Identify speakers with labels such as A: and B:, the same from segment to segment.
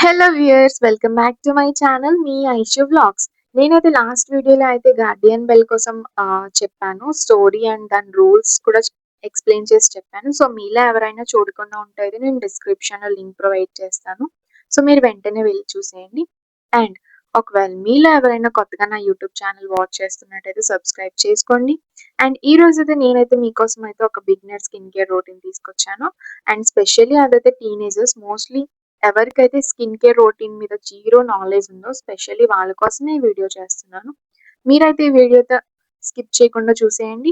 A: Hello viewers, welcome back to my channel me Aishu vlogs. నేనైతే last వీడియోలో అయితే Guardian bell కోసం చెప్పాను. స్టోరీ అండ్ దాని రూల్స్ కూడా ఎక్స్ప్లెయిన్ చేసి చెప్పాను. సో మీలో ఎవరైనా చూడకుండా ఉంటే అయితే నేను డిస్క్రిప్షన్లో లింక్ ప్రొవైడ్ చేస్తాను. సో మీరు వెంటనే వెళ్ళి చూసేయండి. అండ్ ఒకవేళ మీలో ఎవరైనా కొత్తగా నా యూట్యూబ్ ఛానల్ వాచ్ చేస్తున్నట్టయితే సబ్స్క్రైబ్ చేసుకోండి. అండ్ ఈ రోజు అయితే నేనైతే మీకోసం అయితే ఒక బిగినర్ స్కిన్ కేర్ రొటీన్ తీసుకొచ్చాను. అండ్ స్పెషల్లీ అదైతే టీనేజర్స్ మోస్ట్లీ ఎవరికైతే స్కిన్ కేర్ రొటీన్ మీద జీరో నాలెడ్జ్ ఉందో స్పెషల్లీ వాళ్ళ కోసమే ఈ వీడియో చేస్తున్నాను. మీరైతే ఈ వీడియోతో స్కిప్ చేయకుండా చూసేయండి.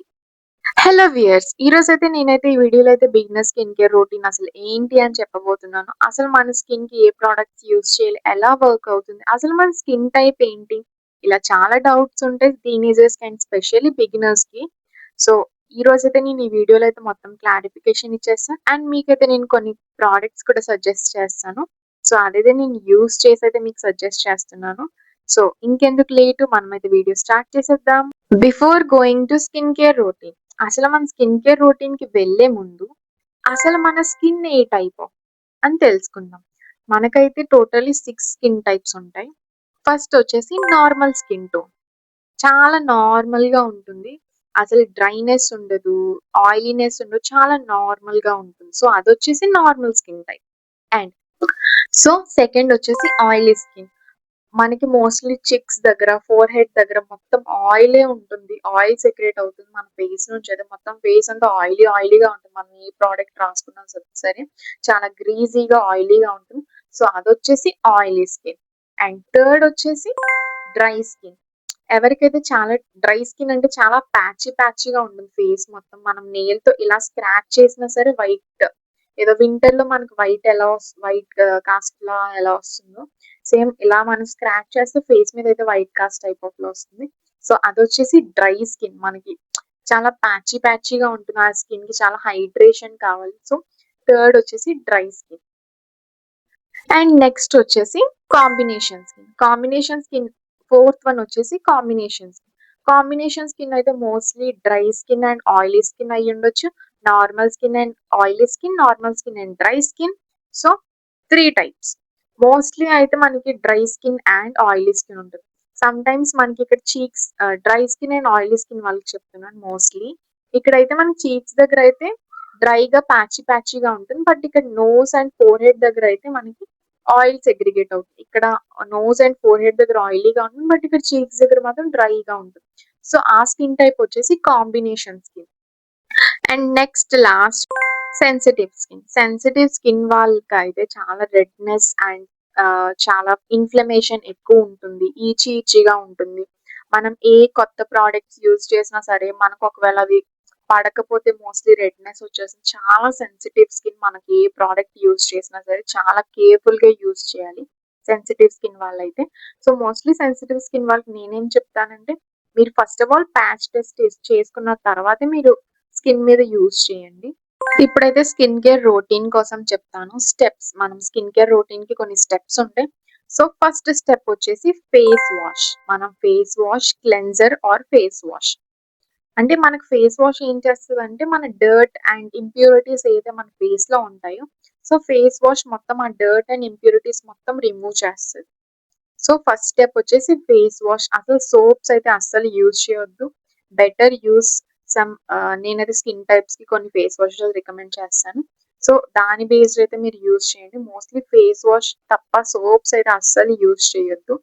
A: హలో వ్యూయర్స్, ఈ రోజు అయితే నేనైతే ఈ వీడియోలో అయితే బిగినర్ స్కిన్ కేర్ రొటీన్ అసలు ఏంటి అని చెప్పబోతున్నాను. అసలు మన స్కిన్ కి ఏ ప్రోడక్ట్స్ యూస్ చేయాలి, ఎలా వర్క్ అవుతుంది, అసలు మన స్కిన్ టైప్ ఏంటి, ఇలా చాలా డౌట్స్ ఉంటాయి టీనేజర్స్ కి అండ్ స్పెషల్లీ బిగినర్స్ కి. సో ఈ రోజైతే నేను ఈ వీడియోలో అయితే మొత్తం క్లారిఫికేషన్ ఇచ్చేస్తాను. అండ్ మీకైతే నేను కొన్ని ప్రోడక్ట్స్ కూడా సజెస్ట్ చేస్తాను. సో అదైతే నేను యూస్ చేసి అయితే మీకు సజెస్ట్ చేస్తున్నాను. సో ఇంకెందుకు లేటు, మనమైతే వీడియో స్టార్ట్ చేసేద్దాం. Before going to skin care routine, అసలు మన స్కిన్ కేర్ రొటీన్ కి వెళ్లే ముందు అసలు మన స్కిన్ ఏ టైప్ అని తెలుసుకుందాం. మనకైతే టోటలీ 6 స్కిన్ టైప్స్ ఉంటాయి. ఫస్ట్ వచ్చేసి నార్మల్ స్కిన్ టోన్, చాలా నార్మల్ గా ఉంటుంది. అసలు డ్రైనెస్ ఉండదు, ఆయిలీనెస్ ఉండదు, చాలా నార్మల్ గా ఉంటుంది. సో అదొచ్చేసి normal skin type. And so second వచ్చేసి ఆయిలీ స్కిన్. మనకి మోస్ట్లీ చిక్స్ దగ్గర, ఫోర్ హెడ్ దగ్గర మొత్తం ఆయిలే ఉంటుంది. ఆయిల్ సెక్రేట్ అవుతుంది మన ఫేస్ నుంచి. అయితే మొత్తం ఫేస్ అంతా ఆయిలీగా ఉంటుంది. మనం ఏ ప్రోడక్ట్ రాసుకున్నా సరే చాలా గ్రీజీగా ఆయిలీగా ఉంటుంది. సో అదొచ్చేసి ఆయిలీ స్కిన్. అండ్ థర్డ్ వచ్చేసి డ్రై స్కిన్. ఎవరికైతే చాలా డ్రై స్కిన్ అంటే చాలా ప్యాచీగా ఉంటుంది ఫేస్ మొత్తం. మనం నెయిల్ తో ఇలా స్క్రాచ్ చేసినా సరే వైట్, ఏదో వింటర్ లో మనకి వైట్ ఎలా వైట్ కాస్ట్ లా ఎలా వస్తుందో సేమ్ ఇలా మనం స్క్రాచ్ చేస్తే ఫేస్ మీద అయితే వైట్ కాస్ట్ టైప్ ఆఫ్ లో వస్తుంది. సో అదొచ్చేసి డ్రై స్కిన్. మనకి చాలా ప్యాచీగా ఉంటుంది. ఆ స్కిన్ కి చాలా హైడ్రేషన్ కావాలి. సో థర్డ్ వచ్చేసి డ్రై స్కిన్. అండ్ నెక్స్ట్ వచ్చేసి కాంబినేషన్ స్కిన్. ఫోర్త్ వన్ వచ్చేసి కాంబినేషన్ స్కిన్. కాంబినేషన్ స్కిన్ అయితే mostly dry skin and oily skin అయ్యి ఉండొచ్చు, normal skin and oily skin, normal skin and dry skin. So 3 types. Mostly అయితే మనకి dry skin and oily skin ఉంటుంది. Some times మనకి ఇక్కడ cheeks, dry skin and oily skin వాళ్ళకి చెప్తున్నాను. Mostly ఇక్కడైతే మన చీక్స్ దగ్గర అయితే డ్రైగా ప్యాచీగా ఉంటుంది. బట్ ఇక్కడ నోస్ అండ్ ఫోర్ హెడ్ దగ్గర అయితే మనకి ఆయిల్ సెగ్రిగేట్ అవుతుంది. ఇక్కడ నోస్ అండ్ ఫోర్ హెడ్ దగ్గర ఆయిలీగా ఉంటుంది, బట్ ఇక్కడ చీక్స్ దగ్గర మాత్రం డ్రైగా ఉంటుంది. సో ఆ స్కిన్ టైప్ వచ్చేసి combination skin. And next last sensitive skin వాళ్ళకి అయితే చాలా రెడ్నెస్ అండ్ చాలా ఇన్ఫ్లమేషన్ ఎక్కువ ఉంటుంది, ఈచీగా ఉంటుంది. మనం ఏ కొత్త ప్రోడక్ట్స్ యూజ్ చేసినా సరే మనకు ఒకవేళ అది పడకపోతే మోస్ట్లీ రెడ్నెస్ వచ్చేసింది. చాలా సెన్సిటివ్ స్కిన్. మనకి ఏ ప్రోడక్ట్ యూజ్ చేసినా సరే చాలా కేర్ఫుల్ గా యూజ్ చేయాలి సెన్సిటివ్ స్కిన్ వాళ్ళైతే. సో మోస్ట్లీ సెన్సిటివ్ స్కిన్ వాళ్ళకి నేనేం చెప్తానంటే, మీరు first of all patch test చేసుకున్న తర్వాతే మీరు స్కిన్ మీద యూజ్ చేయండి. ఇప్పుడైతే స్కిన్ కేర్ రొటీన్ కోసం చెప్తాను. స్టెప్స్, మనం స్కిన్ కేర్ రొటీన్ కి కొన్ని స్టెప్స్ ఉంటాయి. సో ఫస్ట్ స్టెప్ వచ్చేసి ఫేస్ వాష్. మనం face wash, cleanser or face wash. అంటే మనకు ఫేస్ వాష్ ఏం చేస్తుంది అంటే, మన డర్ట్ అండ్ ఇంప్యూరిటీస్ ఏదైతే మన ఫేస్ లో ఉంటాయో, సో ఫేస్ వాష్ మొత్తం ఆ డర్ట్ అండ్ ఇంప్యూరిటీస్ మొత్తం రిమూవ్ చేస్తుంది. సో ఫస్ట్ స్టెప్ వచ్చేసి ఫేస్ వాష్. అసలు సోప్స్ అయితే అస్సలు యూజ్ చేయొద్దు. బెటర్ యూస్ సమ్, నేనైతే స్కిన్ టైప్స్ కి కొన్ని ఫేస్ వాష్ రికమెండ్ చేస్తాను. సో దాని బేస్డ్ అయితే మీరు యూజ్ చేయండి. మోస్ట్లీ ఫేస్ వాష్ తప్ప సోప్స్ అయితే అస్సలు యూజ్ చేయొద్దు.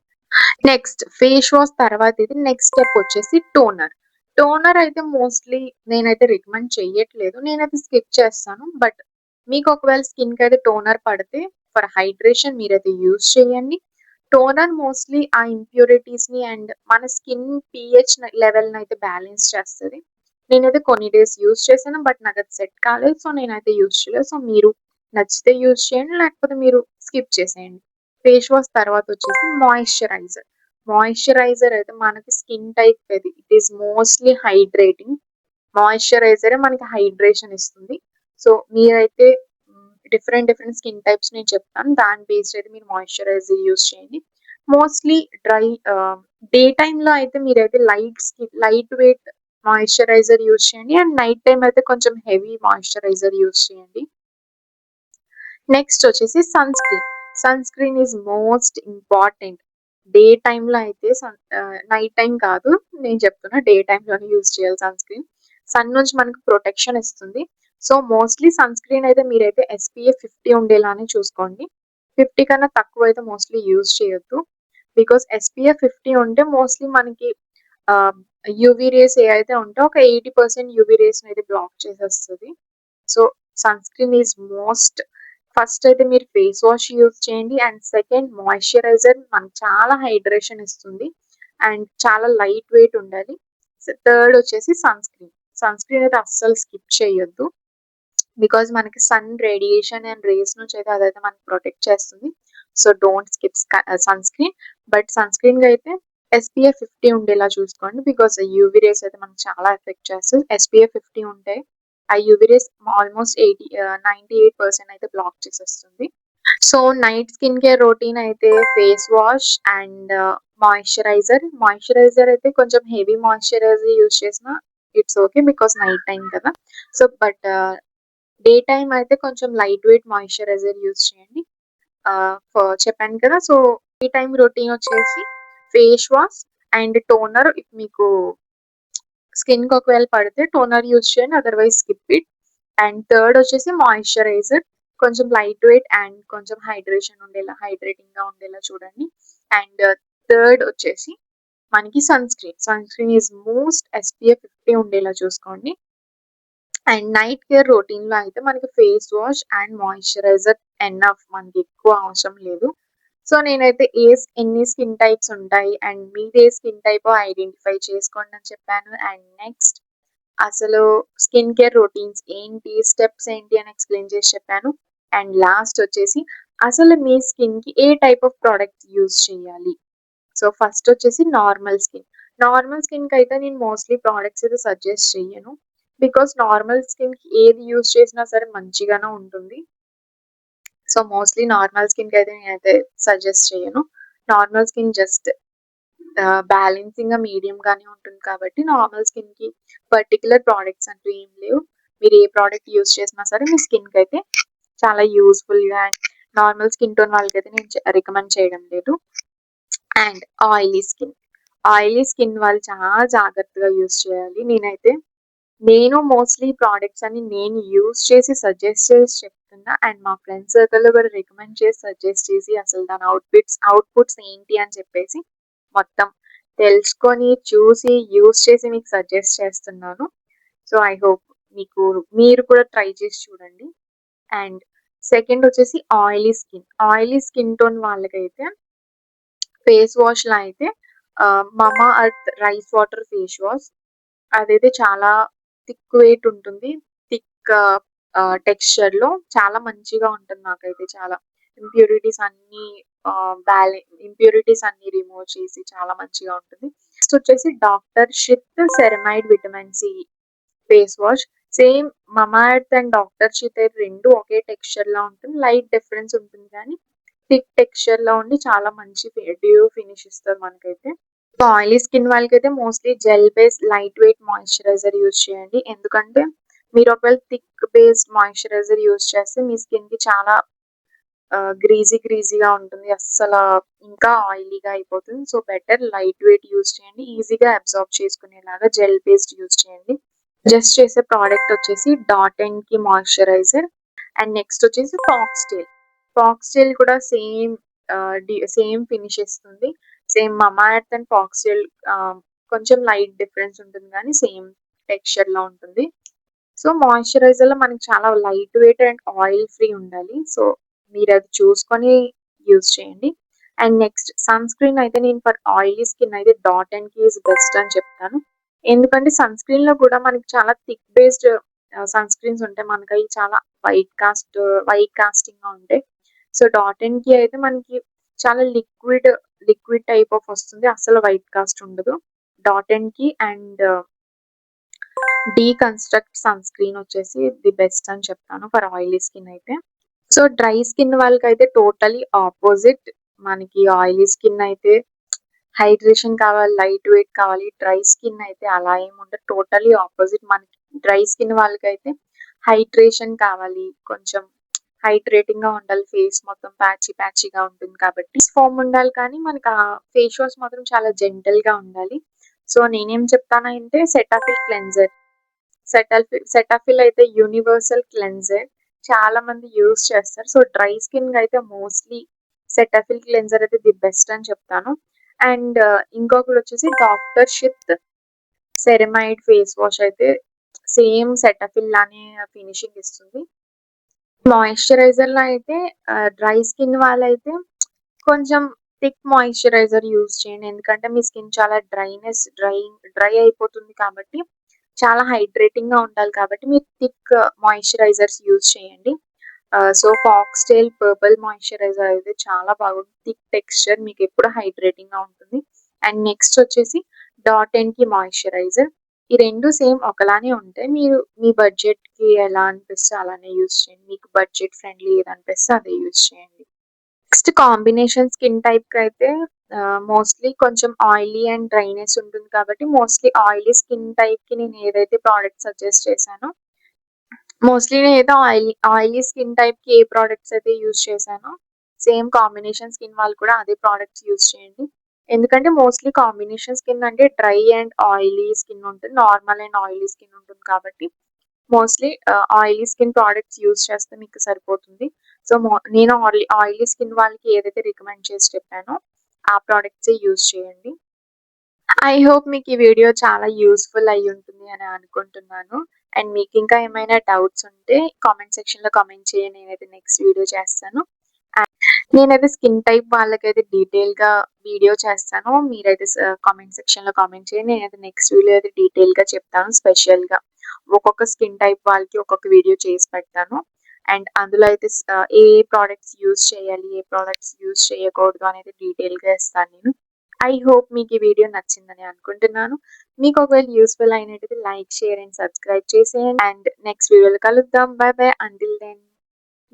A: నెక్స్ట్ ఫేస్ వాష్ తర్వాత ఇది నెక్స్ట్ స్టెప్ వచ్చేసి టోనర్. టోనర్ అయితే మోస్ట్లీ నేనైతే రికమెండ్ చెయ్యట్లేదు, నేనైతే స్కిప్ చేస్తాను. బట్ మీకు ఒకవేళ స్కిన్ కి అయితే టోనర్ పడితే ఫర్ హైడ్రేషన్ మీరైతే యూజ్ చేయండి. టోనర్ మోస్ట్లీ ఆ ఇంప్యూరిటీస్ ని అండ్ మన స్కిన్ పిహెచ్ లెవెల్ అయితే బ్యాలెన్స్ చేస్తుంది. నేనైతే కొన్ని డేస్ యూజ్ చేశాను, బట్ నాకు అది సెట్ కాలేదు. సో నేనైతే యూజ్ చేయలేదు. సో మీరు నచ్చితే యూజ్ చేయండి, లేకపోతే మీరు స్కిప్ చేసేయండి. ఫేస్ వాష్ తర్వాత వచ్చేసి మాయిశ్చరైజర్. మాయిశ్చరైజర్ అయితే మనకి స్కిన్ టైప్ అది ఇట్ ఈస్ మోస్ట్లీ హైడ్రేటింగ్. మాయిశ్చరైజరే మనకి హైడ్రేషన్ ఇస్తుంది. సో మీరైతే డిఫరెంట్ స్కిన్ టైప్స్ నేను చెప్తాను, దాని బేస్డ్ అయితే మీరు మాయిశ్చరైజర్ యూజ్ చేయండి. మోస్ట్లీ డ్రై డే టైంలో అయితే మీరైతే లైట్ వెయిట్ మాయిశ్చరైజర్ యూజ్ చేయండి. అండ్ నైట్ టైం అయితే కొంచెం హెవీ మాయిశ్చరైజర్ యూజ్ చేయండి. నెక్స్ట్ వచ్చేసి sunscreen. Sunscreen is most important. Day టైమ్‌లో అయితే నైట్ టైమ్ కాదు. నేను చెప్తున్నా డే టైమ్‌లోనే యూజ్ చేయాలి సన్ స్క్రీన్. సన్ నుంచి మనకు ప్రొటెక్షన్ ఇస్తుంది. సో, మోస్ట్‌లీ సన్ స్క్రీన్ అయితే మీరైతే ఎస్‌పీఎఫ్ 50 ఉండేలానే చూసుకోండి. 50 కన్నా తక్కువైతే మోస్ట్‌లీ యూజ్ చేయొద్దు. బికాజ్ ఎస్‌పీఎఫ్ 50 ఉంటే మోస్ట్‌లీ మనకి ఆహ్, యూవీ రేస్ ఏవైతే ఉంటాయో ఒక 80% యూవీ రేస్‌నయితే బ్లాక్ చేసేస్తది. So, sunscreen is most. First అయితే మీరు ఫేస్ వాష్ యూజ్ చేయండి. అండ్ సెకండ్ మాయిశ్చరైజర్ మనకు చాలా హైడ్రేషన్ ఇస్తుంది. అండ్ చాలా లైట్ వెయిట్ ఉండాలి. థర్డ్ వచ్చేసి సన్ స్క్రీన్. సన్ స్క్రీన్ అయితే అస్సలు స్కిప్ చేయొద్దు. బికాజ్ మనకి సన్ రేడియేషన్ అండ్ రేస్ నుంచి అయితే అదైతే మనకి ప్రొటెక్ట్ చేస్తుంది. So, don't skip sunscreen. But సన్ స్క్రీన్‌లో అయితే ఎస్‌పీఎఫ్ 50 ఉండేలా చూసుకోండి. బికాజ్ యూవీ రేస్ అయితే మనకు చాలా ఎఫెక్ట్ చేస్తది. ఎస్‌పీఎఫ్ 50 ఉంటే ఆ యూవీ రేస్ ఆల్మోస్ట్ 98% అయితే బ్లాక్ చేసేస్తుంది. So, night skin care routine అయితే face wash and moisturiser. Moisturiser అయితే కొంచెం హెవీ మాయిశ్చరైజర్ యూజ్ చేసినా it's okay. Because night time కదా! సో, బట్ డే టైమ్ అయితే కొంచెం లైట్ వెయిట్ మాయిశ్చరైజర్ యూజ్ చేయండి. చెప్పాను కదా! సో, డే టైమ్ రొటీన్ వచ్చేసి ఫేస్ వాష్ అండ్ టోనర్. మీకు స్కిన్‌కి ఒకవేళ పడితే టోనర్ యూజ్ చేయండి. Otherwise skip it. And third వచ్చేసి మాయిశ్చరైజర్. కొంచెం లైట్ వెయిట్ అండ్ కొంచెం హైడ్రేటింగ్‌గా ఉండేలా చూడండి. అండ్ థర్డ్ వచ్చేసి మనకి sunscreen. Sunscreen is most SPF 50 ఉండేలా చూసుకోండి. అండ్ నైట్ కేర్ రొటీన్‌లో అయితే మనకి face wash and moisturiser enough. మనకి ఎక్కువ అవసరం లేదు. సో, నేనైతే ఎన్ని స్కిన్ టైప్స్ ఉంటాయి అండ్ మీది ఏ స్కిన్ టైపో ఐడెంటిఫై చేసుకోండి అని చెప్పాను. అండ్ నెక్స్ట్ అసలు స్కిన్ కేర్ రొటీన్స్ ఏంటి? స్టెప్స్ ఏంటి? అని ఎక్స్‌ప్లెయిన్ చేసి చెప్పాను. అండ్ లాస్ట్ వచ్చేసి అసలు మీ స్కిన్‌కి ఏ టైప్ ఆఫ్ ప్రొడక్ట్స్ యూజ్ చేయాలి? సో, ఫస్ట్ వచ్చేసి నార్మల్ స్కిన్. నార్మల్ స్కిన్‌కైతే నేను మోస్ట్‌లీ ప్రొడక్ట్స్ అయితే సజెస్ట్ చెయ్యను. బికాజ్ నార్మల్ స్కిన్‌కి ఏది యూజ్ చేసినా సరే మంచిగానే ఉంటుంది. సో, మోస్ట్‌లీ నార్మల్ స్కిన్‌కైతే నేనైతే సజెస్ట్ చేయను. నార్మల్ స్కిన్ జస్ట్ బ్యాలెన్సింగ్‌గా మీడియంగానే ఉంటుంది కాబట్టి నార్మల్ స్కిన్‌కి పర్టిక్యులర్ ప్రొడక్ట్స్ అంటూ ఏం లేవు. మీరు ఏ ప్రొడక్ట్ యూజ్ చేసినా సరే మీ స్కిన్‌కైతే చాలా యూజ్‌ఫుల్‌గా అండ్ నార్మల్ స్కిన్ టోన్ వాళ్ళకైతే నేను రికమెండ్ చేయడం లేదు. And oily skin. Oily skin వాళ్ళు చాలా జాగ్రత్తగా యూజ్ చేయాలి. నేను మోస్ట్‌లీ ప్రొడక్ట్స్ అన్ని నేను యూజ్ చేసి సజెస్ట్ చేసి చెప్తున్నా. అండ్ మా ఫ్రెండ్స్ సర్కిల్‌లో కూడా రికమెండ్ చేసి సజెస్ట్ చేసి అసలు దాని అవుట్‌పుట్స్ ఏంటి అని చెప్పేసి మొత్తం తెలుసుకొని, చూసి, యూజ్ చేసి మీకు సజెస్ట్ చేస్తున్నాను. సో, ఐ హోప్ మీరు కూడా ట్రై చేసి చూడండి. అండ్ సెకండ్ వచ్చేసి oily skin. Oily skin tone వాళ్ళకైతే ఫేస్ వాష్‌లో అయితే Mamaearth rice water face wash. అదైతే చాలా థిక్ వెయిట్ ఉంటుంది. థిక్ టెక్స్చర్‌లో చాలా మంచిగా ఉంటుంది నాకైతే చాలా. ఇంప్యూరిటీస్ అన్నీ ఇంప్యూరిటీస్ అన్నీ రిమూవ్ చేసి చాలా మంచిగా ఉంటుంది. నెక్స్ట్ వచ్చేసి doctor Sheth ceramide vitamin C face wash. Same Mamaearth and doctor Sheth అయితే 2 ఒకే టెక్స్చర్‌లో ఉంటుంది. లైట్ డిఫరెన్స్ ఉంటుంది కానీ థిక్ టెక్స్చర్‌లో ఉండి చాలా మంచి డ్యూ ఫినిష్ ఇస్తది మనకైతే. సో, ఆయిలీ స్కిన్ వాళ్ళకైతే mostly gel based light weight moisturiser use చేయండి. ఎందుకంటే మీరు ఒకవేళ థిక్ బేస్డ్ మాయిశ్చరైజర్ యూజ్ చేస్తే మీ స్కిన్‌కి చాలా గ్రీజీగా ఉంటుంది. ఇంకా ఆయిలీగా అయిపోతుంది. So, better light weight use చేయండి. ఈజీగా అబ్జార్బ్ చేసుకునేలాగా జెల్ బేస్డ్ యూజ్ చేయండి. జస్ట్ చేసే ప్రోడక్ట్ వచ్చేసి డాట్ అండ్‌కి మాయిశ్చరైజర్. అండ్ నెక్స్ట్ వచ్చేసి ఫాక్స్‌టైల్. ఫాక్స్‌టైల్ కూడా సేమ్ ఫినిష్ ఇస్తుంది. Same Mamaearth and foxtail కొంచెం లైట్ డిఫరెన్స్ ఉంటుంది కానీ సేమ్ టెక్స్చర్‌లో ఉంటుంది. సో, మాయిశ్చరైజర్‌లో మనకి చాలా light weight and oil free ఉండాలి. సో, మీరది చూసుకొని యూజ్ చేయండి. అండ్ నెక్స్ట్ సన్ స్క్రీన్ అయితే నేను ఫర్ ఆయిలీ స్కిన్ అయితే డాట్ అండ్‌కి ఈజ్ బెస్ట్ అని చెప్తాను. ఎందుకంటే సన్ స్క్రీన్‌లో కూడా మనకి చాలా థిక్ బేస్డ్ సన్ స్క్రీన్స్ ఉంటాయి. మనకయి చాలా వైట్ కాస్టింగ్‌గా ఉంటాయి. సో, డాట్ అండ్‌కి అయితే మనకి చాలా లిక్విడ్ టైప్ ఆఫ్ వస్తుంది. అస్సలు వైట్ కాస్ట్ ఉండదు. డాట్ అండ్‌కి అండ్ డీకన్‌స్ట్రక్ట్ సన్ స్క్రీన్ వచ్చేసి ది బెస్ట్ అని చెప్తాను ఫర్ ఆయిలీ స్కిన్ అయితే. సో, డ్రై స్కిన్ వాళ్ళకైతే టోటలీ ఆపోజిట్. మనకి ఆయిలీ స్కిన్ అయితే హైడ్రేషన్ కావాలి, లైట్ వెయిట్ కావాలి. డ్రై స్కిన్ అయితే అలా ఏమి ఉండదు. Totally opposite. మనకి డ్రై స్కిన్ వాళ్ళకైతే హైడ్రేషన్ కావాలి, కొంచెం హైడ్రేటింగ్‌గా ఉండాలి. ఫేస్ మొత్తం ప్యాచీగా ఉంటుంది కాబట్టి ఫోమ్ ఉండాలి, కానీ మనకు ఆ ఫేస్ వాష్ మాత్రం చాలా జెంటిల్‌గా ఉండాలి. సో, నేనేం చెప్తానంటే సెటాఫిల్ క్లెన్జర్. సెటాఫిల్ అయితే యూనివర్సల్ క్లెన్జర్. చాలా మంది యూజ్ చేస్తారు. సో, డ్రై స్కిన్‌కి అయితే మోస్ట్‌లీ సెటాఫిల్ క్లెన్జర్ అయితే ది బెస్ట్ అని చెప్తాను. అండ్ ఇంకొకటొచ్చేసి doctor Sheth ceramide face wash అయితే సేమ్ సెటాఫిల్ లానే ఫినిషింగ్ ఇస్తుంది. మాయిశ్చరైజర్‌లో అయితే డ్రై స్కిన్ వాళ్ళైతే కొంచెం థిక్ మాయిశ్చరైజర్ యూజ్ చేయండి. ఎందుకంటే మీ స్కిన్ చాలా డ్రై అయిపోతుంది కాబట్టి, చాలా హైడ్రేటింగ్‌గా ఉండాలి కాబట్టి మీరు థిక్ మాయిశ్చరైజర్స్ యూజ్ చేయండి. సో, ఫాక్స్‌టైల్ పర్పుల్ మాయిశ్చరైజర్ అయితే చాలా బాగుంటుంది. థిక్ టెక్స్చర్, మీకెప్పుడు హైడ్రేటింగ్‌గా ఉంటుంది. అండ్ నెక్స్ట్ వచ్చేసి డాట్ అండ్ కీ మాయిశ్చరైజర్. ఈ 2 సేమ్ ఒకలానే ఉంటాయి. మీరు మీ బడ్జెట్‌కి ఎలా అనిపిస్తే అలానే యూజ్ చేయండి. మీకు బడ్జెట్ ఫ్రెండ్లీ ఏదనిపిస్తే అదే యూజ్ చేయండి. నెక్స్ట్ కాంబినేషన్ స్కిన్ టైప్‌కైతే మోస్ట్‌లీ కొంచెం ఆయిలీ అండ్ డ్రైనెస్ ఉంటుంది కాబట్టి, మోస్ట్‌లీ ఆయిలీ స్కిన్ టైప్‌కి నేను ఏదైతే ప్రొడక్ట్ సజెస్ట్ చేశానో, మోస్ట్‌లీ నేనైతే ఆయిలీ స్కిన్ టైప్‌కి ఏ ప్రొడక్ట్స్ అయితే యూజ్ చేశానో, సేమ్ కాంబినేషన్ స్కిన్ వాళ్ళు కూడా అదే ప్రొడక్ట్స్ యూజ్ చేయండి. ఎందుకంటే మోస్ట్‌లీ కాంబినేషన్ స్కిన్ అంటే డ్రై అండ్ ఆయిలీ స్కిన్ ఉంటుంది. నార్మల్ అండ్ ఆయిలీ స్కిన్ ఉంటుంది కాబట్టి, mostly oily skin products use చేస్తే మీకు సరిపోతుంది. సో, నేను ఆయిలీ స్కిన్ వాళ్ళకి ఏదైతే రికమెండ్ చేసి చెప్పానో, ఆ ప్రొడక్ట్సే యూజ్ చేయండి. ఐ హోప్ మీకు ఈ వీడియో చాలా యూజ్‌ఫుల్ అయ్యుంటుంది అని అనుకుంటున్నాను. అండ్ మీకింకా ఏమైనా డౌట్స్ ఉంటే కామెంట్ సెక్షన్‌లో కామెంట్ చేయండి. నేనైతే నెక్స్ట్ వీడియో చేస్తాను. నేనైతే స్కిన్ టైప్ వాళ్ళకైతే డీటెయిల్‌గా వీడియో చేస్తాను. మీరైతే కామెంట్ సెక్షన్‌లో కామెంట్ చేయండి. నేనైతే నెక్స్ట్ వీడియో అయితే డీటెయిల్‌గా చెప్తాను స్పెషల్‌గా. ఒక్కొక్క స్కిన్ టైప్ వాళ్ళకి ఒక్కొక్క వీడియో చేసి పెడతాను. అండ్ అందులో అయితే ఏ ప్రొడక్ట్స్ యూజ్ చేయాలి, ఏ ప్రొడక్ట్స్ యూజ్ చేయకూడదు అనేది డీటెయిల్‌గా ఇస్తాను నేను. ఐ హోప్ మీకు ఈ వీడియో నచ్చిందని అనుకుంటున్నాను. మీకు ఒకవేళ యూజ్‌ఫుల్ అయినట్టయితే లైక్, షేర్ అండ్ సబ్స్క్రైబ్ చేసేయండి. అండ్ నెక్స్ట్ వీడియోలో కలుద్దాం. By by. Until then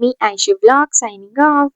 A: me Aishu vlogs signing off.